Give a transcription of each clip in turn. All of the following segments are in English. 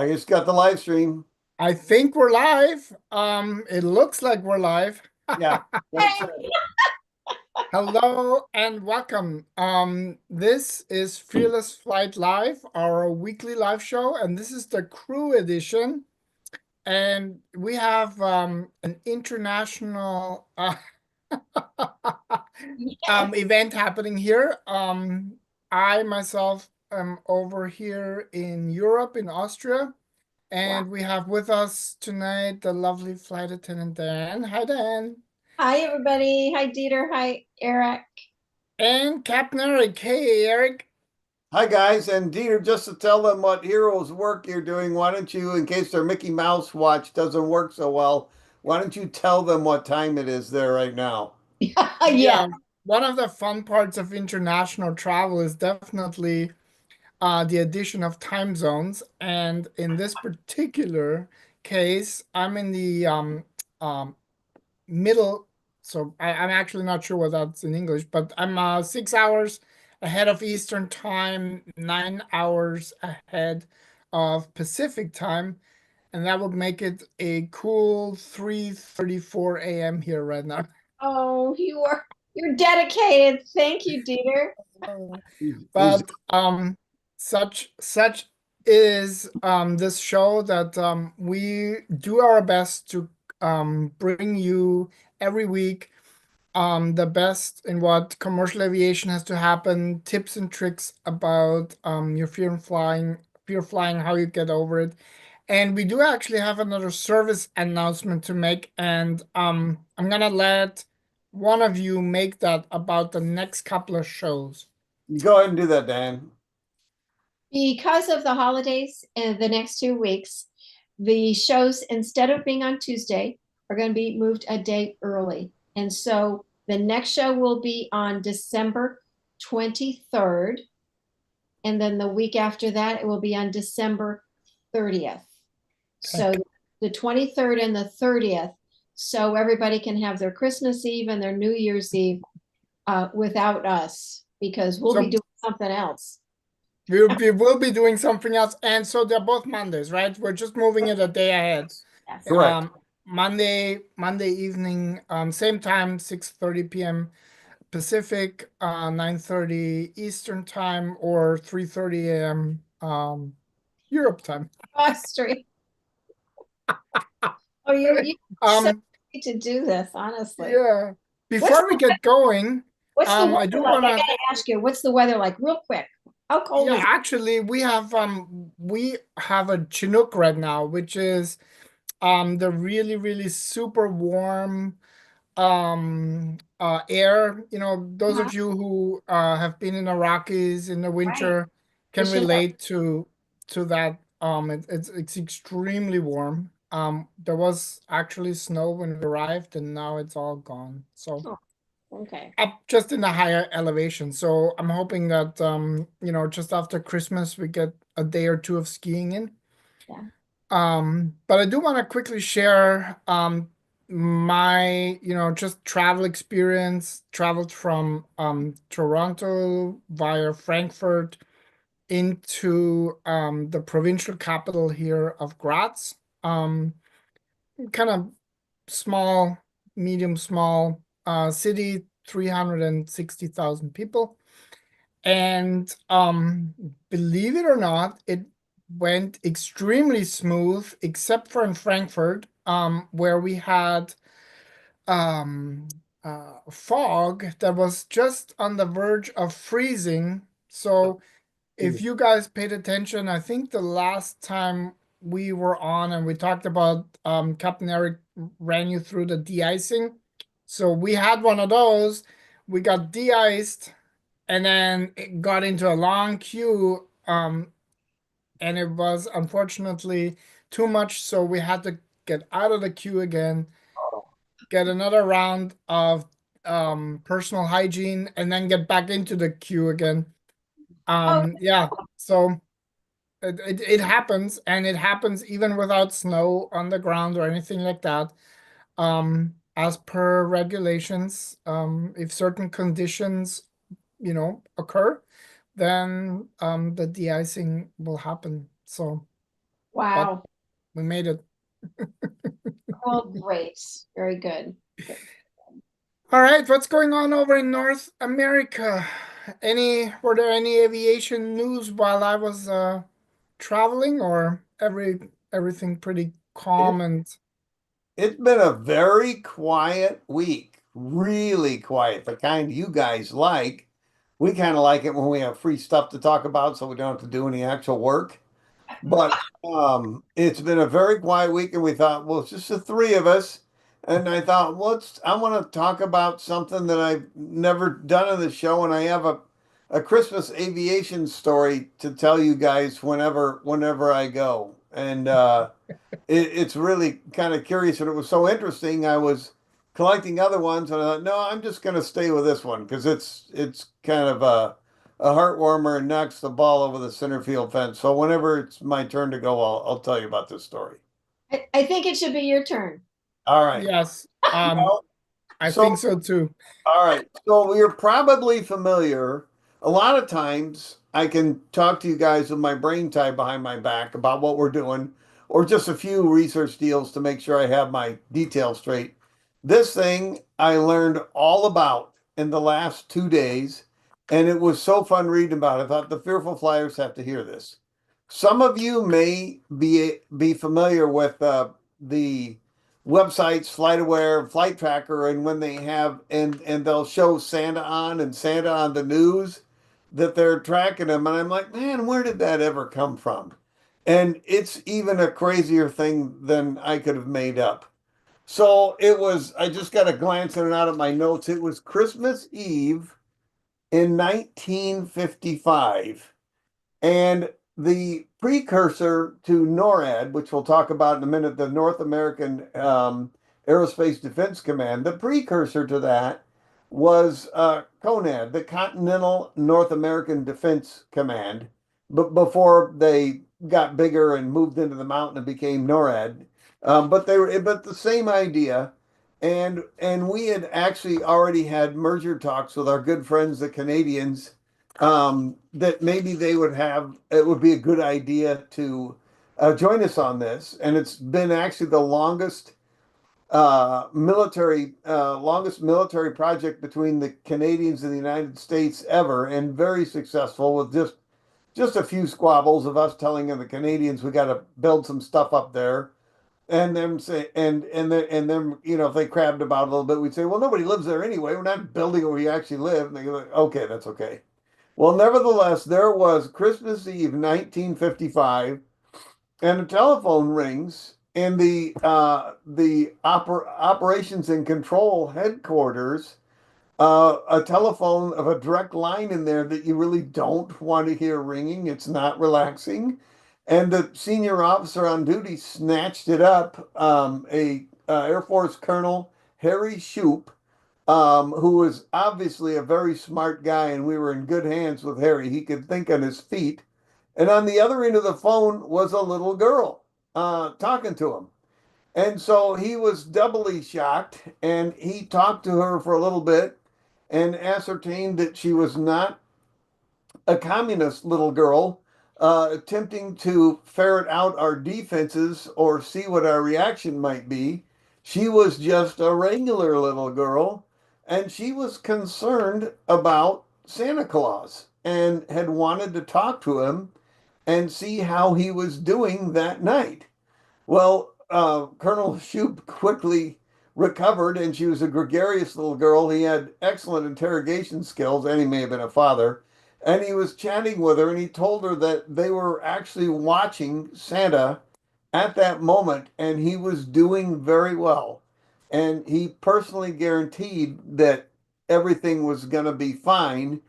I just got the live stream. I think we're live. It looks like we're live. Yeah, that's it. Hello and welcome. This is Fearless Flight Live, our weekly live show, and this is the crew edition. And we have an international event happening here. I myself am over here in Europe, in Austria. Wow. And we have with us tonight the lovely flight attendant Diane. Hi, Diane. Hi, everybody. Hi, Dieter. Hi, Eric. And Captain Eric. Hey, Eric. Hi guys, and Dieter, just to tell them what heroes work you're doing, why don't you, in case their Mickey Mouse watch doesn't work so well, why don't you tell them what time it is there right now? Yeah. One of the fun parts of international travel is definitely the addition of time zones. And in this particular case, I'm in the middle. So I'm actually not sure what that's in English, but I'm 6 hours ahead of Eastern time, 9 hours ahead of Pacific time, and that would make it a cool 3:34 a.m. here right now. Oh, you're dedicated. Thank you, Dieter. But such is this show that we do our best to bring you every week the best in what commercial aviation has to happen, tips and tricks about your fear flying, how you get over it. And we do actually have another service announcement to make, and I'm gonna let one of you make that about the next couple of shows. Go ahead and do that, Dan. Because of the holidays in the next 2 weeks, the shows, instead of being on Tuesday, are going to be moved a day early. And so the next show will be on December 23rd. And then the week after that, it will be on December 30th. So the 23rd and the 30th, so everybody can have their Christmas Eve and their New Year's Eve without us, because we'll be doing something else. We will be doing something else. And so they're both Mondays, right? We're just moving it a day ahead. Yes. Correct. Monday evening, same time, 6:30 p.m. Pacific, 9:30 Eastern time, or 3:30 a.m. Europe time. Austria. Oh, you so need to do this, honestly. Yeah. Before we get going, what's the weather I do like? want I gotta ask you, what's the weather like, real quick? How cold is it? actually we have a Chinook right now, which is the really super warm air. You know, those of you who have been in the Rockies in the Right. winter can Fishing. relate to that. It's extremely warm. There was actually snow when we arrived, and now it's all gone. So Oh, okay. up just in a higher elevation. So I'm hoping that just after Christmas we get a day or two of skiing in. Yeah. But I do want to quickly share my just travel experience. Traveled from Toronto via Frankfurt into the provincial capital here of Graz. Kind of small, medium small city, 360,000 people. And believe it or not, it went extremely smooth, except for in Frankfurt, where we had fog that was just on the verge of freezing. So if you guys paid attention, I think the last time we were on and we talked about Captain Eric ran you through the de-icing. So we had one of those. We got de-iced and then it got into a long queue. And it was unfortunately too much, so we had to get out of the queue again, get another round of personal hygiene, and then get back into the queue again. Yeah, so it happens, and it happens even without snow on the ground or anything like that. As per regulations, if certain conditions, occur, then the de-icing will happen. So but Wow. we made it. Well, great. Very good. All right, what's going on over in North America? Were there any aviation news while I was traveling, or everything pretty calm It, and it's been a very quiet week, really quiet, the kind you guys like. We kind of like it when we have free stuff to talk about, so we don't have to do any actual work. But it's been a very quiet week, and we thought, well, it's just the three of us. And I thought, I want to talk about something that I've never done on the show, and I have a Christmas aviation story to tell you guys whenever I go. And it's really kind of curious, and it was so interesting. I was collecting other ones, and I thought, no, I'm just going to stay with this one because it's kind of a heart warmer and knocks the ball over the center field fence. So whenever it's my turn to go, I'll tell you about this story. I think it should be your turn. All right. yes, Well, I think so so too. all right. So you're probably familiar. A lot of times I can talk to you guys with my brain tied behind my back about what we're doing, or just a few research deals to make sure I have my details straight. This thing I learned all about in the last 2 days, and it was so fun reading about it. I thought the Fearful Flyers have to hear this. Some of you may be familiar with the websites, FlightAware, Flight Tracker, and when they have and they'll show Santa on and Santa on the news that they're tracking them, and I'm like, man, where did that ever come from? And it's even a crazier thing than I could have made up. So it was, I just got a glance in and out of my notes. It was Christmas Eve in 1955. And the precursor to NORAD, which we'll talk about in a minute, the North American Aerospace Defense Command, the precursor to that was CONAD, the Continental North American Defense Command, but before they got bigger and moved into the mountain and became NORAD. But the same idea. And we had actually already had merger talks with our good friends, the Canadians, that maybe it would be a good idea to join us on this. And it's been actually the longest military project between the Canadians and the United States ever, and very successful with just a few squabbles of us telling the Canadians we got to build some stuff up there. And them say, and them, if they crabbed about a little bit, we'd say, well, nobody lives there anyway. We're not building where you actually live. And they go, okay, that's okay. Well, nevertheless, there was Christmas Eve, 1955, and a telephone rings in the operations and control headquarters. A telephone of a direct line in there that you really don't want to hear ringing. It's not relaxing. And the senior officer on duty snatched it up. A Air Force Colonel Harry Shoup, who was obviously a very smart guy, and we were in good hands with Harry. He could think on his feet. And on the other end of the phone was a little girl talking to him. And so he was doubly shocked, and he talked to her for a little bit and ascertained that she was not a communist little girl attempting to ferret out our defenses or see what our reaction might be. She was just a regular little girl, and she was concerned about Santa Claus and had wanted to talk to him and see how he was doing that night. Well, Colonel Shoup quickly recovered, and she was a gregarious little girl. He had excellent interrogation skills, and he may have been a father. And he was chatting with her, and he told her that they were actually watching Santa at that moment, and he was doing very well. And he personally guaranteed that everything was going to be fine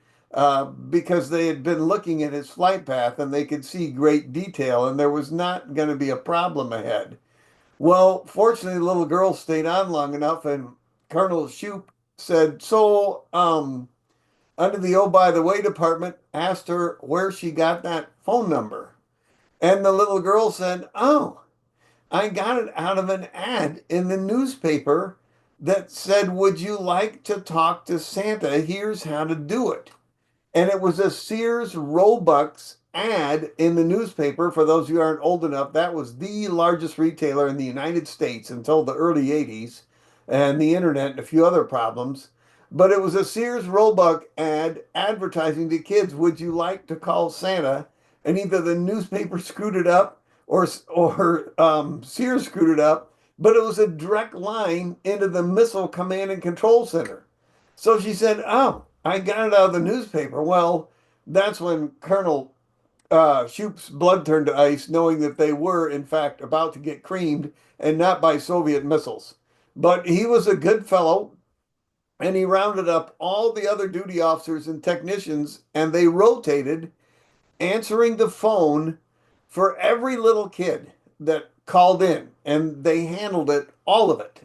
because they had been looking at his flight path and they could see great detail, and there was not going to be a problem ahead. Well, fortunately, the little girl stayed on long enough, and Colonel Shoup said, so, under the oh, by the way department, asked her where she got that phone number. And the little girl said, oh, I got it out of an ad in the newspaper that said, would you like to talk to Santa? Here's how to do it. And it was a Sears Roebuck ad in the newspaper. For those who aren't old enough, that was the largest retailer in the United States until the early 80s, and the internet and a few other problems. But it was a Sears Roebuck ad advertising to kids, would you like to call Santa? And either the newspaper screwed it up or Sears screwed it up, but it was a direct line into the Missile Command and Control Center. So she said, "Oh, I got it out of the newspaper." Well, that's when Colonel Shoup's blood turned to ice, knowing that they were, in fact, about to get creamed and not by Soviet missiles. But he was a good fellow, and he rounded up all the other duty officers and technicians, and they rotated answering the phone for every little kid that called in, and they handled it, all of it,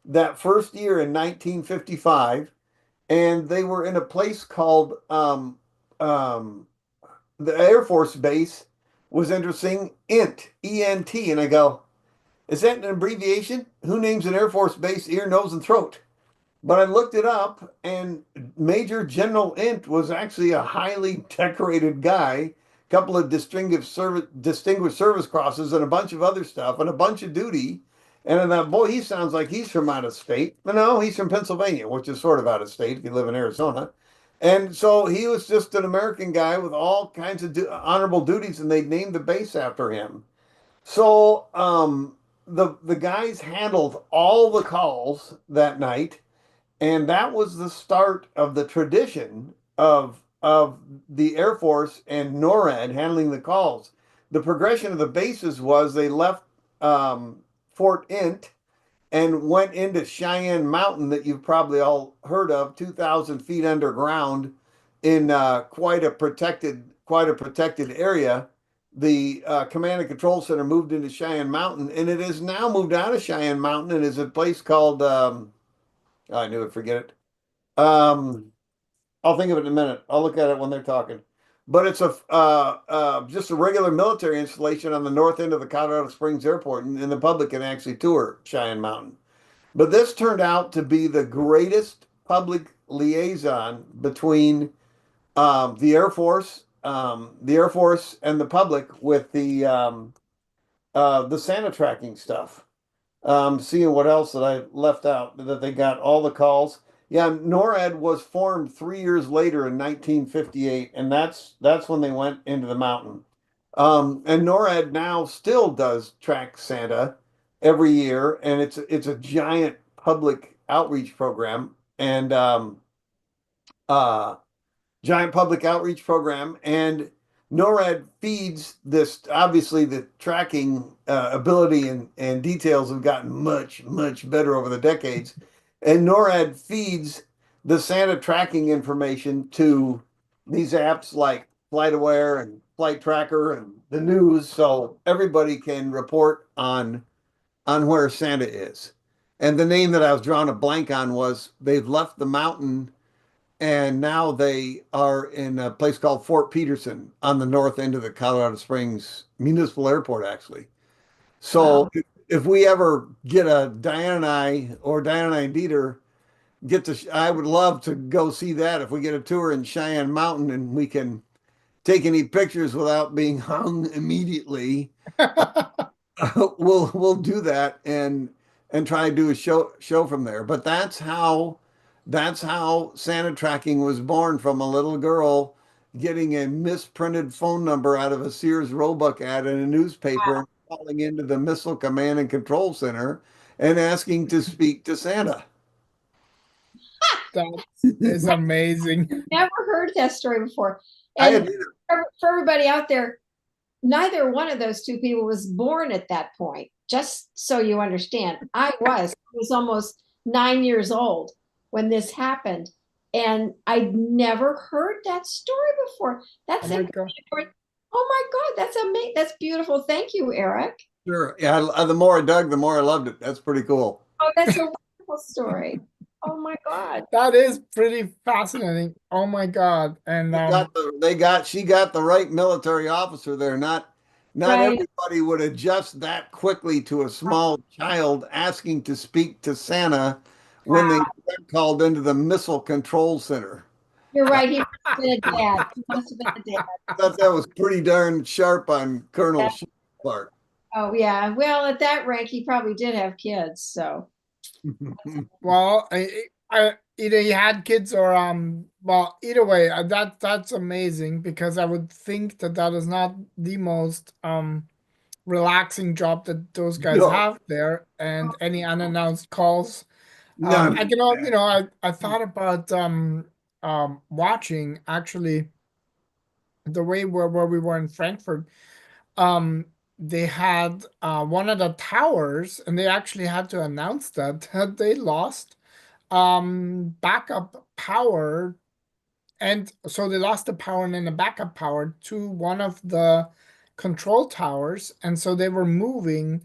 that first year in 1955. And they were in a place called the Air Force Base was interesting, INT, E-N-T. And I go, is that an abbreviation? Who names an Air Force Base ear, nose, and throat? But I looked it up, and Major General Int was actually a highly decorated guy, a couple of distinguished service crosses, and a bunch of other stuff, and a bunch of duty. And I thought, boy, he sounds like he's from out of state. But no, he's from Pennsylvania, which is sort of out of state if you live in Arizona. And so he was just an American guy with all kinds of honorable duties, and they named the base after him. So the guys handled all the calls that night, and that was the start of the tradition of the Air Force and NORAD handling the calls. The progression of the bases was they left Fort Int and went into Cheyenne Mountain, that you've probably all heard of, 2,000 feet underground in quite a protected area. The Command and Control Center moved into Cheyenne Mountain, and it has now moved out of Cheyenne Mountain and is a place called I knew it. Forget it. I'll think of it in a minute. I'll look at it when they're talking. But it's just a regular military installation on the north end of the Colorado Springs Airport, and the public can actually tour Cheyenne Mountain. But this turned out to be the greatest public liaison between the Air Force and the public with the Santa tracking stuff. Seeing what else that I left out, that they got all the calls. Yeah, NORAD was formed 3 years later in 1958, and that's when they went into the mountain. And NORAD now still does track Santa every year, and it's a giant public outreach program, and giant public outreach program, and NORAD feeds this. Obviously, the tracking ability and details have gotten much, much better over the decades. And NORAD feeds the Santa tracking information to these apps like FlightAware and Flight Tracker and the news, so everybody can report on where Santa is. And the name that I was drawing a blank on was, they've left the mountain and now they are in a place called Fort Peterson on the north end of the Colorado Springs Municipal Airport, actually. So Wow. if we ever get a Diane and I, or Diane and I and Dieter get to, I would love to go see that. If we get a tour in Cheyenne Mountain and we can take any pictures without being hung immediately, we'll do that and try to do a show from there. But that's how Santa tracking was born, from a little girl getting a misprinted phone number out of a Sears Roebuck ad in a newspaper, and calling into the Missile Command and Control Center and asking to speak to Santa. That is amazing. Never heard that story before. I And had either. for everybody out there, neither one of those two people was born at that point. Just so you understand, I was almost 9 years old when this happened, and I'd never heard that story before. That's Oh my incredible. God. Oh my God, that's amazing. That's beautiful. Thank you, Eric. Sure. Yeah, the more I dug, the more I loved it. That's pretty cool. Oh, that's a wonderful story. Oh my God. That is pretty fascinating. Oh my God. And She got the right military officer there. Not Right. everybody would adjust that quickly to a small child asking to speak to Santa when they Wow. got called into the Missile Control Center. You're right. He must have been a dad. He must have been a dad. I thought that was pretty darn sharp on Colonel Sheep's part. Oh yeah. Well, at that rank, he probably did have kids. So Well, either he had kids or well, either way, that's amazing because I would think that that is not the most relaxing job that those guys No, have there, and any unannounced calls. none. I can, I thought about watching actually the way where we were in Frankfurt. Um, they had one of the towers, and they actually had to announce that they lost backup power, and so they lost the power and then the backup power to one of the control towers, and so they were moving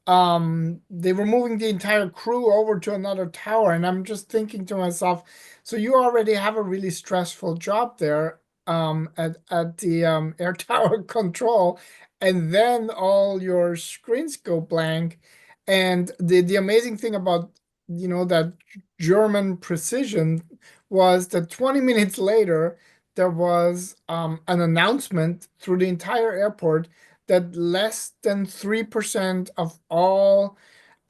the entire crew over to another tower, and I'm just thinking to myself, so you already have a really stressful job there at the air tower control, and then all your screens go blank. And the amazing thing about that German precision was that 20 minutes later there was an announcement through the entire airport that less than 3% of all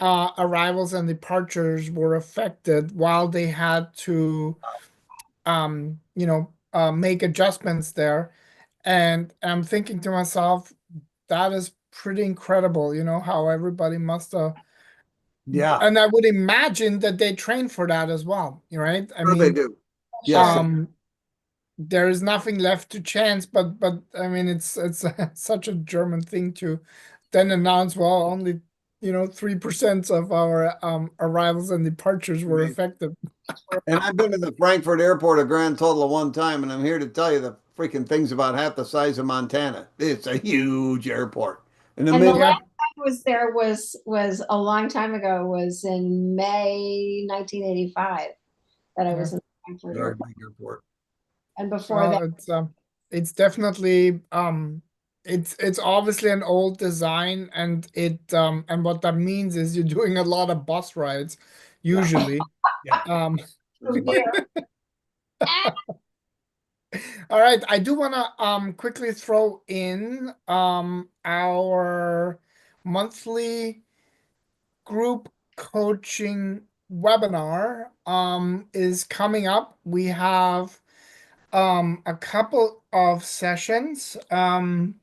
arrivals and departures were affected, while they had to, make adjustments there. And I'm thinking to myself, that is pretty incredible, how everybody must have. Yeah, And I would imagine that they train for that as well, right? I sure they mean, do. Yes, sure. um, there is nothing left to chance, but I mean it's such a German thing to then announce, well, only 3% of our arrivals and departures were amazing. affected. And I've been to the Frankfurt airport a grand total of one time, and I'm here to tell you the freaking thing's about half the size of Montana. It's a huge airport. In the And the middle, last Yeah. time I was there was a long time ago. Was in May 1985 that I Yeah. was in Frankfurt very Airport. big airport. And before that, Well, it's definitely it's obviously an old design, and and what that means is you're doing a lot of bus rides yeah, usually. Yeah. Um from here. Ah, All right, I do want to quickly throw in our monthly group coaching webinar is coming up. We have a couple of sessions. Let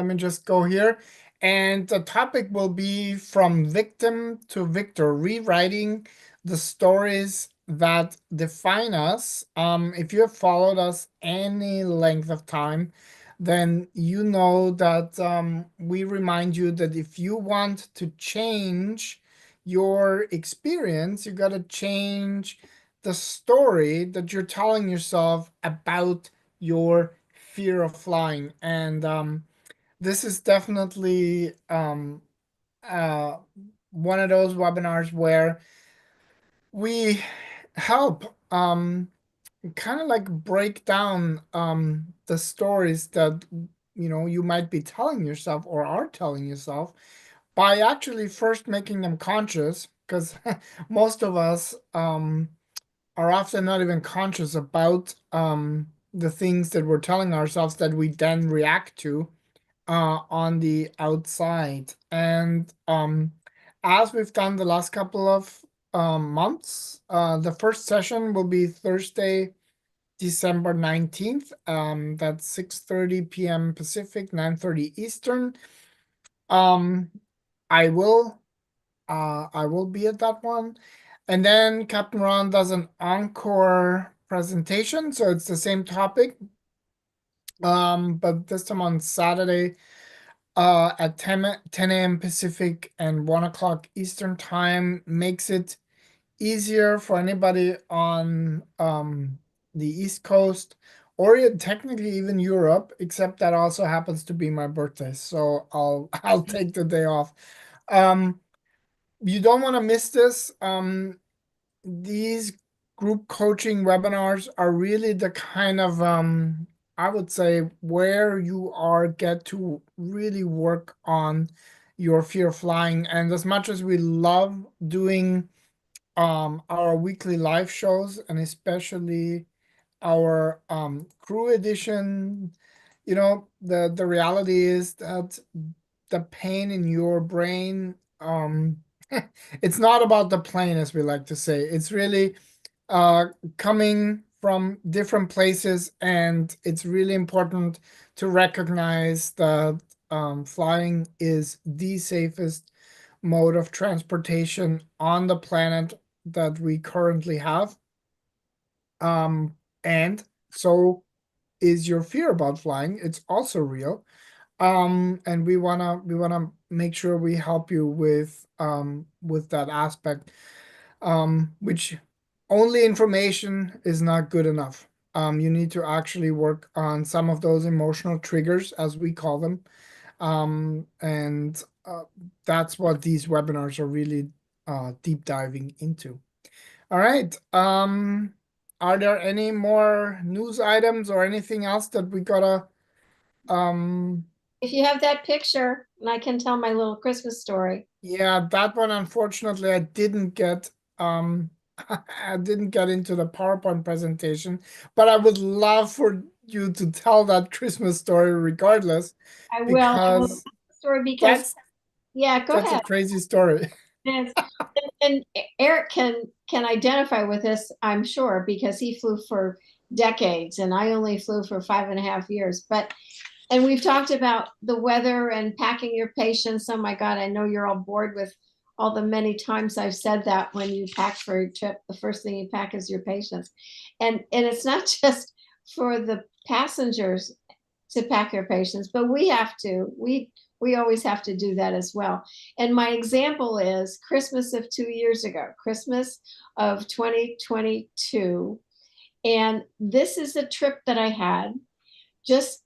me just go here. And the topic will be from victim to victor, rewriting the stories that define us. If you have followed us any length of time, then you know that we remind you that if you want to change your experience, you got to change the story that you're telling yourself about your fear of flying. And this is definitely uh, one of those webinars where we help kind of like break down the stories that you might be telling yourself or are telling yourself by actually first making them conscious, because most of us are often not even conscious about the things that we're telling ourselves that we then react to on the outside. And as we've done the last couple of months, the first session will be Thursday, December 19th. That's 6:30 p.m. Pacific, 9:30 Eastern. Um, I will I will be at that one. And then Capt Ron does an encore presentation, so it's the same topic. But this time on Saturday, at 10 a.m. Pacific and 1 o'clock Eastern time, makes it easier for anybody on the East Coast, or technically even Europe, except that also happens to be my birthday, so I'll take the day off. Um, you don't want to miss this. These group coaching webinars are really the kind of I would say where you are get to really work on your fear of flying. And as much as we love doing our weekly live shows, and especially our crew edition. You know, the reality is that the pain in your brain, it's not about the plane, as we like to say. It's really uh coming from different places, and it's really important to recognize that flying is the safest mode of transportation on the planet that we currently have. And so is your fear about flying. It's also real. And we wanna make sure we help you with that aspect. Which only information is not good enough. You need to actually work on some of those emotional triggers, as we call them. And that's what these webinars are really deep diving into. All right. Are there any more news items or anything else that we gotta If you have that picture, and I can tell my little Christmas story. yeah, that one unfortunately I didn't get I didn't get into the PowerPoint presentation, but I would love for you to tell that Christmas story regardless, I will because tell the story because, that's yeah, go that's a ahead. crazy story. Yes. And Eric can identify with this, I'm sure, because he flew for decades and I only flew for 5.5 years. And we've talked about the weather and packing your patients. Oh my God, I know you're all bored with all the many times I've said that when you pack for a trip, the first thing you pack is your patients. And it's not just for the passengers to pack your patients, but we have to. We always have to do that as well. And my example is Christmas of 2 years ago, Christmas of 2022. And this is a trip that I had just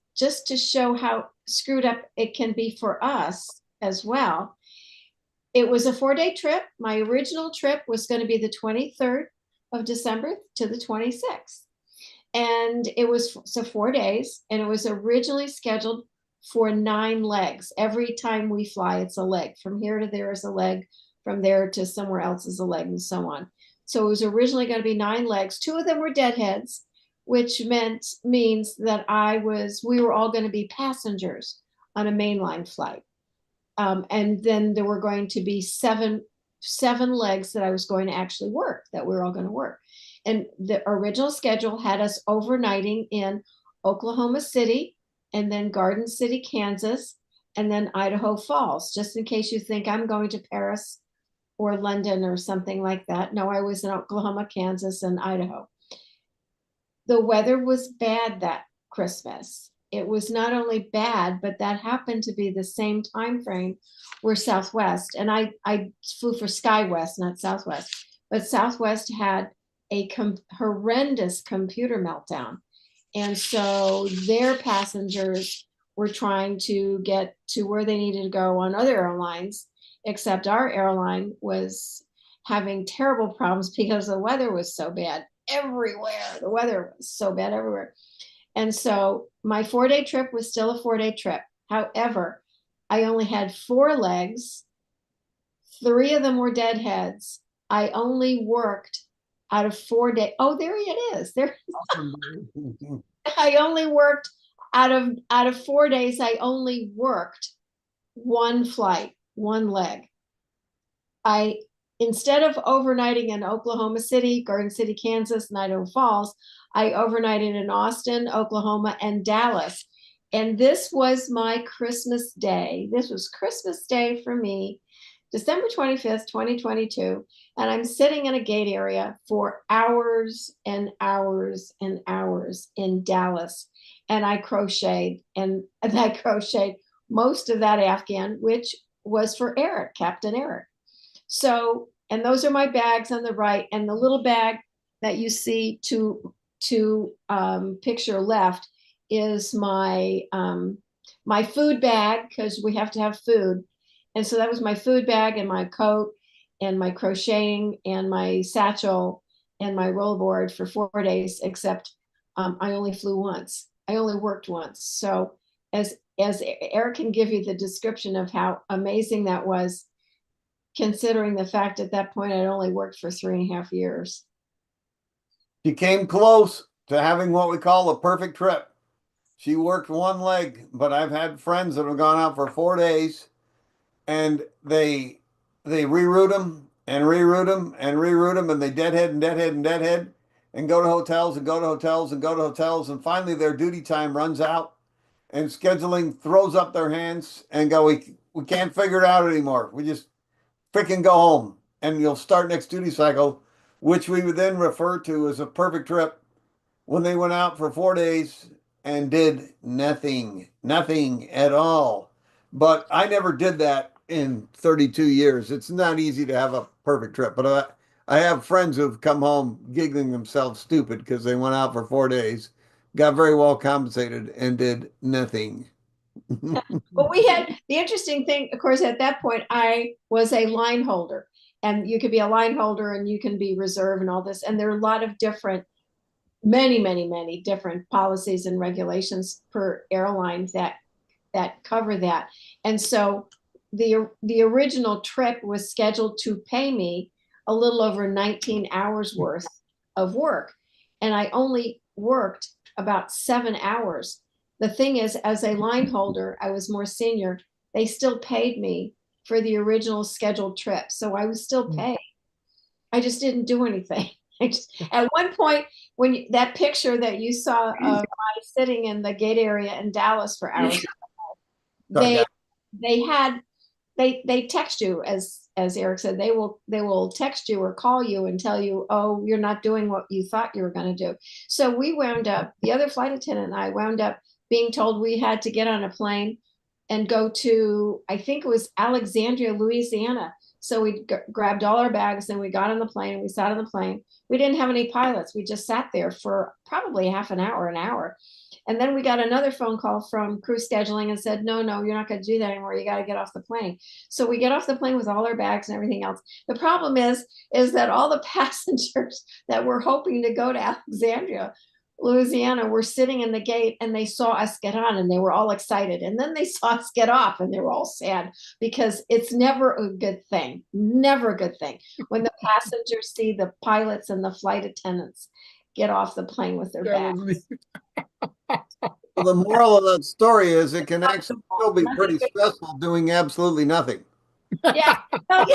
to show how screwed up it can be for us as well. It was a 4-day trip. My original trip was going to be the 23rd of December to the 26th. And it was so 4 days, and it was originally scheduled for 9 legs. Every time we fly, it's a leg. From here to there is a leg. From there to somewhere else is a leg, and so on. So it was originally going to be 9 legs. 2 of them were deadheads, which means that we were all going to be passengers on a mainline flight. And then there were going to be seven legs that I was going to actually work, that we were all going to work. And the original schedule had us overnighting in Oklahoma City, and then Garden City, Kansas, and then Idaho Falls, just in case you think I'm going to Paris or London or something like that. No, I was in Oklahoma, Kansas, and Idaho. The weather was bad that Christmas. It was not only bad, but that happened to be the same time frame where Southwest, and I flew for SkyWest, not Southwest, but Southwest had a horrendous computer meltdown. And so their passengers were trying to get to where they needed to go on other airlines, except our airline was having terrible problems because the weather was so bad everywhere. The weather was so bad everywhere. And so my 4-day trip was still a 4-day trip. However, I only had 4 legs. 3 of them were deadheads. I only worked out of 4 days. Oh, there it is. There. I only worked out of 4 days. I only worked 1 flight, 1 leg. Instead of overnighting in Oklahoma City, Garden City, Kansas, and Idaho Falls, I overnighted in Austin, Oklahoma, and Dallas. And this was my Christmas day. This was Christmas Day for me, December 25th, 2022. And I'm sitting in a gate area for hours and hours and hours in Dallas. And I crocheted, and I crocheted most of that Afghan, which was for Eric, Captain Eric. So, and those are my bags on the right, and the little bag that you see to picture left is my my food bag, because we have to have food. And so that was my food bag and my coat and my crocheting and my satchel and my rollboard for 4 days, except I only flew once. I only worked once. So as Eric can give you the description of how amazing that was, considering the fact at that point I'd only worked for 3.5 years. She came close to having what we call a perfect trip. She worked one leg, but I've had friends that have gone out for 4 days and they reroute them and reroute them and reroute them, and they deadhead and deadhead and deadhead and go to hotels and go to hotels and go to hotels, and finally their duty time runs out and scheduling throws up their hands and go, we can't figure it out anymore. We just freaking go home, and you'll start next duty cycle, which we would then refer to as a perfect trip, when they went out for 4 days and did nothing at all. But I never did that in 32 years. It's not easy to have a perfect trip, but I have friends who've come home giggling themselves stupid because they went out for 4 days, got very well compensated, and did nothing. But we had the interesting thing, of course, at that point, I was a line holder, and you could be a line holder and you can be reserve and all this. And there are a lot of different, many different policies and regulations per airline that cover that. And so the original trip was scheduled to pay me a little over 19 hours worth of work. And I only worked about 7 hours. The thing is, as a line holder, I was more senior. They still paid me for the original scheduled trip. So I was still paid. I just didn't do anything. At one point, when that picture that you saw of my sitting in the gate area in Dallas for hours, they text you, as Eric said, they will text you or call you and tell you, oh, you're not doing what you thought you were going to do. So we wound up, the other flight attendant and I wound up being told we had to get on a plane and go to, I think it was Alexandria, Louisiana. So we grabbed all our bags and we got on the plane and we sat on the plane. We didn't have any pilots. We just sat there for probably half an hour. And then we got another phone call from crew scheduling and said, no, you're not going to do that anymore. You got to get off the plane. So we get off the plane with all our bags and everything else. The problem is that all the passengers that were hoping to go to Alexandria, Louisiana, were sitting in the gate and they saw us get on and they were all excited. And then they saw us get off and they were all sad, because it's never a good thing. Never a good thing when the passengers see the pilots and the flight attendants get off the plane with their bags. Well, the moral of that story is it can actually still be pretty stressful doing absolutely nothing. Yeah. Well,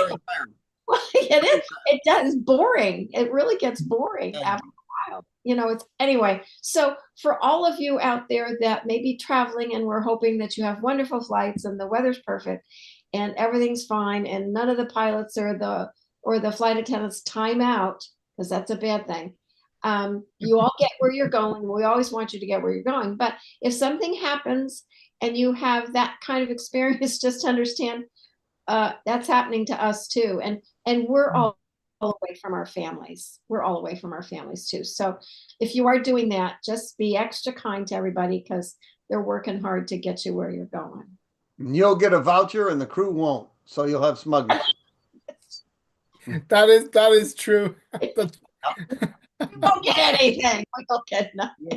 it is. It does. Boring. It really gets boring after a while. It's anyway. So for all of you out there that may be traveling, and we're hoping that you have wonderful flights and the weather's perfect and everything's fine and none of the pilots or the flight attendants time out, because that's a bad thing. You all get where you're going. We always want you to get where you're going. But if something happens and you have that kind of experience, just understand that's happening to us too. And we're all away from our families. We're all away from our families too. So if you are doing that, just be extra kind to everybody, because they're working hard to get you where you're going. You'll get a voucher and the crew won't. So you'll have smugness. That is true. Don't get anything. We don't get nothing.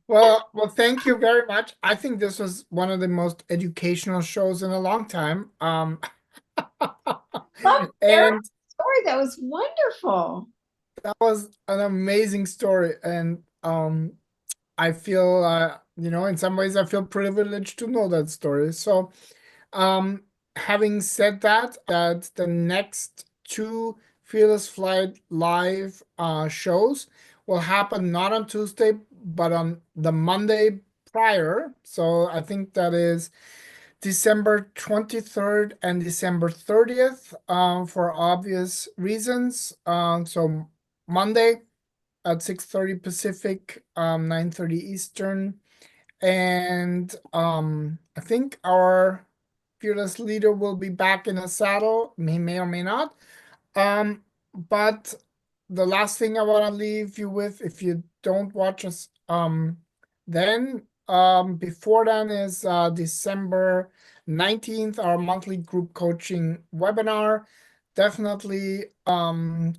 Well, thank you very much. I think this was one of the most educational shows in a long time. And story, that was wonderful. That was an amazing story, and I feel in some ways I feel privileged to know that story. So, having said that, the next two Fearless Flight live shows will happen not on Tuesday, but on the Monday prior. So I think that is December 23rd and December 30th, for obvious reasons. So Monday at 6:30 Pacific, 9:30 Eastern. And I think our fearless leader will be back in the saddle. He may or may not. But the last thing I want to leave you with, if you don't watch us, then before then is December 19th, our monthly group coaching webinar. Definitely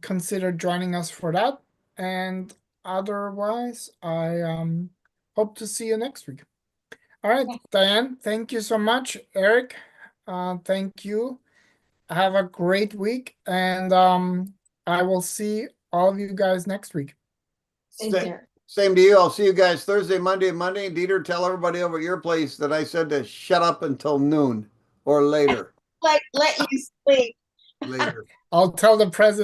consider joining us for that. And otherwise, I hope to see you next week. All right, Diane, thank you so much. Eric, thank you. have a great week, and I will see all of you guys next week. Same here. Same to you. I'll see you guys Thursday, Monday, and Monday. Dieter, tell everybody over at your place that I said to shut up until noon or later. Let you sleep. Later. I'll tell the president.